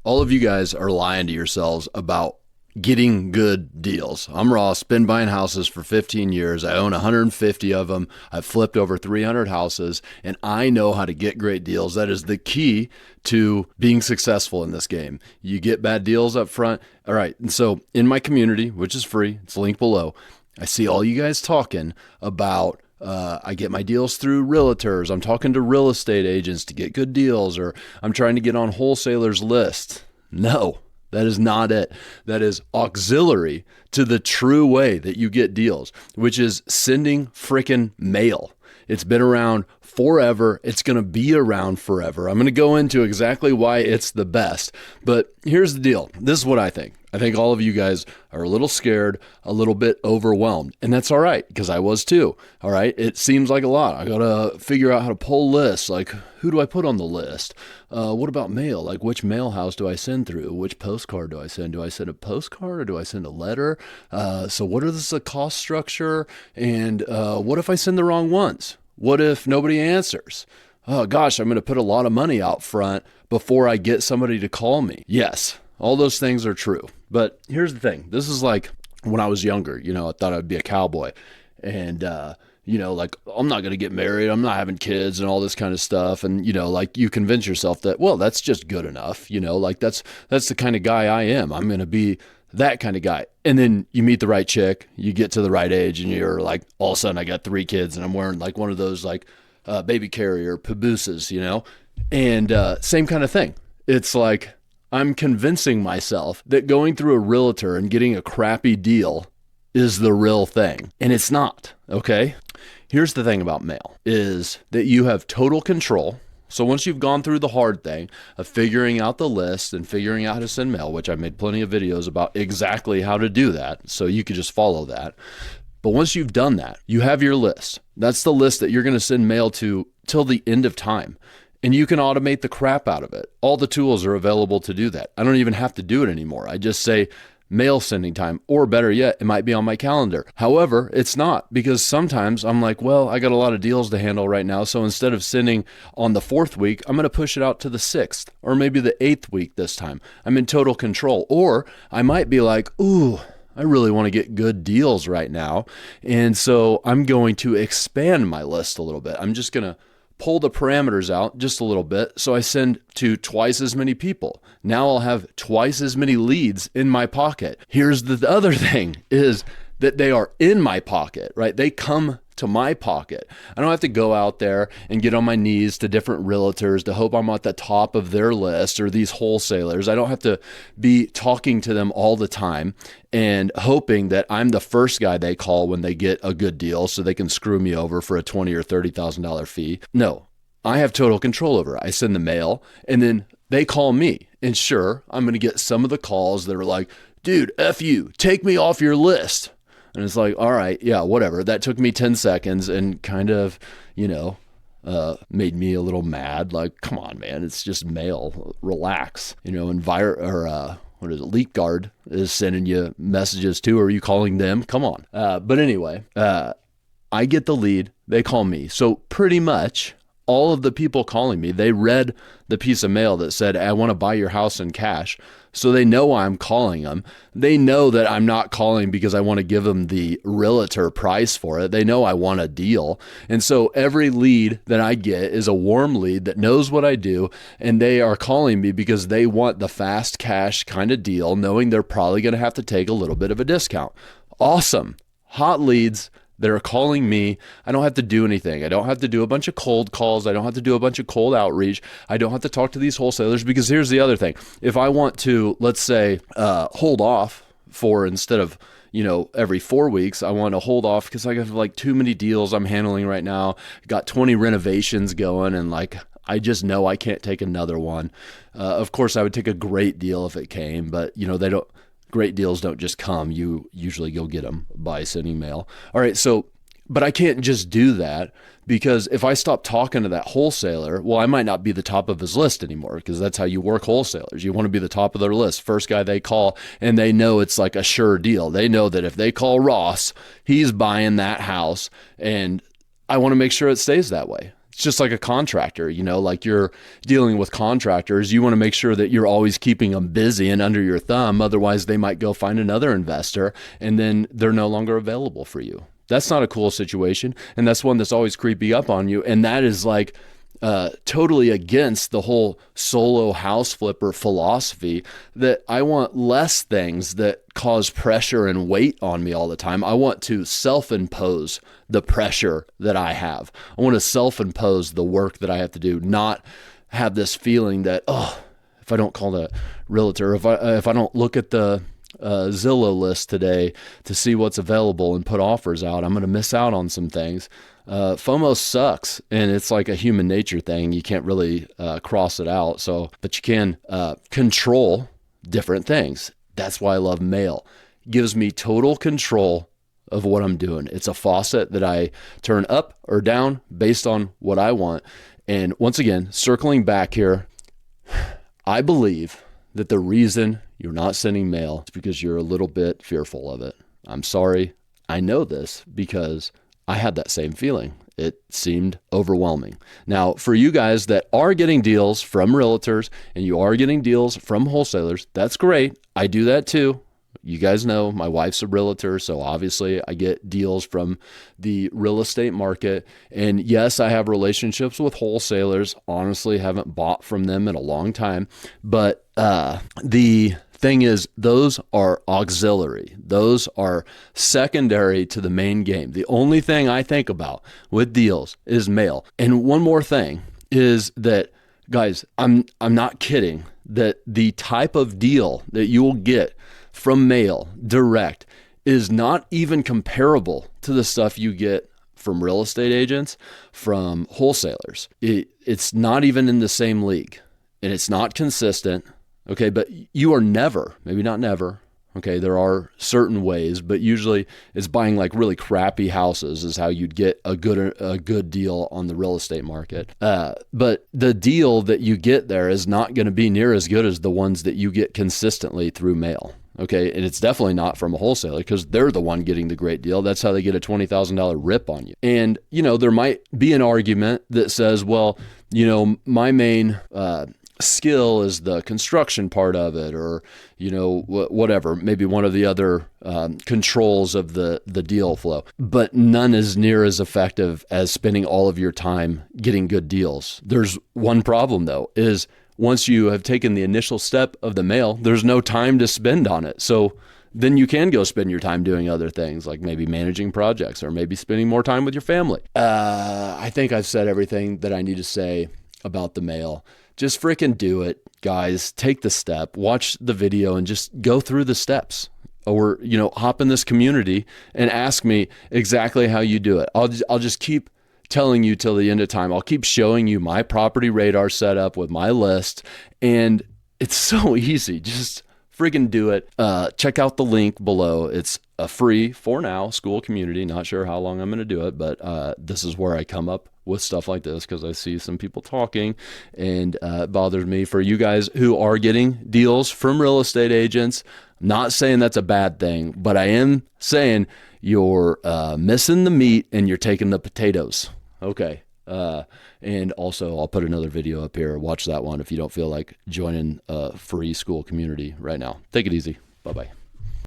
All of you guys are lying to yourselves about getting good deals. I'm Ross, been buying houses for 15 years. I own 150 of them. I've flipped over 300 houses, and I know how to get great deals. That is the key to being successful in this game. You get bad deals up front. All right. And so in my community, which is free, it's linked below, I see all you guys talking about I get my deals through realtors. I'm talking to real estate agents to get good deals, or I'm trying to get on wholesalers list. No, that is not it. That is auxiliary to the true way that you get deals, which is sending freaking mail. It's been around forever. It's going to be around forever. I'm going to go into exactly why it's the best. But here's the deal. This is what I think. I think all of you guys are a little scared, a little bit overwhelmed. And that's all right, because I was too. All right. It seems like a lot. I got to figure out how to pull lists. Like, who do I put on the list? What about mail? Like, which mail house do I send through? Which postcard do I send? Do I send a postcard or do I send a letter? So what is the cost structure? And what if I send the wrong ones? What if nobody answers? Oh gosh, I'm going to put a lot of money out front before I get somebody to call me. Yes, all those things are true. But here's the thing. This is like when I was younger, I thought I'd be a cowboy. And, like, I'm not going to get married. I'm not having kids and all this kind of stuff. And, like, you convince yourself that, well, that's just good enough. Like that's the kind of guy I am. I'm going to be that kind of guy. And then you meet the right chick, you get to the right age, and you're like, all of a sudden I got 3 kids and I'm wearing like one of those like baby carrier pabooses, and same kind of thing. It's like, I'm convincing myself that going through a realtor and getting a crappy deal is the real thing. And it's not, okay? Here's the thing about mail is that you have total control. So once you've gone through the hard thing of figuring out the list and figuring out how to send mail, which I made plenty of videos about exactly how to do that, so you could just follow that. But once you've done that, you have your list. That's the list that you're going to send mail to till the end of time. And you can automate the crap out of it. All the tools are available to do that. I don't even have to do it anymore. I just say mail sending time, or better yet, it might be on my calendar. However, it's not, because sometimes I'm like, well, I got a lot of deals to handle right now. So instead of sending on the 4th week, I'm going to push it out to the 6th or maybe the 8th week this time. I'm in total control. Or I might be like, ooh, I really want to get good deals right now. And so I'm going to expand my list a little bit. I'm just going to pull the parameters out just a little bit. So I send to twice as many people. Now I'll have twice as many leads in my pocket. Here's the other thing is that they are in my pocket, right? They come to my pocket. I don't have to go out there and get on my knees to different realtors to hope I'm at the top of their list, or these wholesalers. I don't have to be talking to them all the time and hoping that I'm the first guy they call when they get a good deal so they can screw me over for a $20,000 or $30,000 fee. No, I have total control over it. I send the mail and then they call me. And sure, I'm going to get some of the calls that are like, dude, F you, take me off your list. And it's like, all right, yeah, whatever. That took me 10 seconds and kind of, made me a little mad. Like, come on, man, it's just mail. Relax. Leak Guard is sending you messages too. Are you calling them? Come on. But anyway, I get the lead. They call me. So pretty much all of the people calling me, they read the piece of mail that said, I want to buy your house in cash. So they know I'm calling them. They know that I'm not calling because I want to give them the realtor price for it. They know I want a deal. And so every lead that I get is a warm lead that knows what I do. And they are calling me because they want the fast cash kind of deal, knowing they're probably going to have to take a little bit of a discount. Awesome. Hot leads that are calling me. I don't have to do anything. I don't have to do a bunch of cold calls. I don't have to do a bunch of cold outreach. I don't have to talk to these wholesalers, because here's the other thing. If I want to, let's say, hold off for, instead of, every 4 weeks, I want to hold off because I have like too many deals I'm handling right now. Got 20 renovations going, and like, I just know I can't take another one. Of course, I would take a great deal if it came, but great deals don't just come. You usually go get them by sending mail. All right. So, but I can't just do that, because if I stop talking to that wholesaler, well, I might not be the top of his list anymore, because that's how you work wholesalers. You want to be the top of their list, first guy they call, and they know it's like a sure deal. They know that if they call Ross, he's buying that house, and I want to make sure it stays that way. It's just like a contractor, like you're dealing with contractors. You want to make sure that you're always keeping them busy and under your thumb. Otherwise, they might go find another investor and then they're no longer available for you. That's not a cool situation. And that's one that's always creeping up on you. And that is like totally against the whole solo house flipper philosophy, that I want less things that cause pressure and weight on me all the time. I want to self-impose the pressure that I have. I want to self-impose the work that I have to do, not have this feeling that, oh, if I don't call the realtor, if I don't look at the Zillow list today to see what's available and put offers out, I'm going to miss out on some things. FOMO sucks, and it's like a human nature thing. You can't really cross it out. But you can control different things. That's why I love mail. It gives me total control of what I'm doing. It's a faucet that I turn up or down based on what I want. And once again, circling back here, I believe that the reason you're not sending mail is because you're a little bit fearful of it. I'm sorry. I know this because I had that same feeling. It seemed overwhelming. Now, for you guys that are getting deals from realtors and you are getting deals from wholesalers, that's great. I do that too. You guys know my wife's a realtor, so obviously I get deals from the real estate market. And yes, I have relationships with wholesalers. Honestly, haven't bought from them in a long time. But the thing is, those are auxiliary. Those are secondary to the main game. The only thing I think about with deals is mail. And one more thing is that, guys, I'm not kidding, that the type of deal that you will get from mail direct is not even comparable to the stuff you get from real estate agents, from wholesalers. It's not even in the same league, and it's not consistent. Okay, but you are never, maybe not never, okay, there are certain ways, but usually it's buying like really crappy houses is how you'd get a good deal on the real estate market. But the deal that you get there is not going to be near as good as the ones that you get consistently through mail. Okay, and it's definitely not from a wholesaler because they're the one getting the great deal. That's how they get a $20,000 rip on you. And, there might be an argument that says, well, my main skill is the construction part of it, or, whatever, maybe one of the other controls of the deal flow. But none is near as effective as spending all of your time getting good deals. There's one problem, though, is once you have taken the initial step of the mail, there's no time to spend on it. So then you can go spend your time doing other things, like maybe managing projects or maybe spending more time with your family. I think I've said everything that I need to say about the mail. Just freaking do it, guys. Take the step, watch the video, and just go through the steps. Or, hop in this community and ask me exactly how you do it. I'll just keep telling you till the end of time. I'll keep showing you my property radar setup with my list, and it's so easy. Just freaking do it. Check out the link below. It's a free, for now, school community. Not sure how long I'm going to do it, but this is where I come up with stuff like this because I see some people talking, and it bothers me. For you guys who are getting deals from real estate agents, I'm not saying that's a bad thing, but I am saying you're missing the meat and you're taking the potatoes. Okay. And also I'll put another video up here. Watch that one if you don't feel like joining a free school community right now. Take it easy. Bye-bye.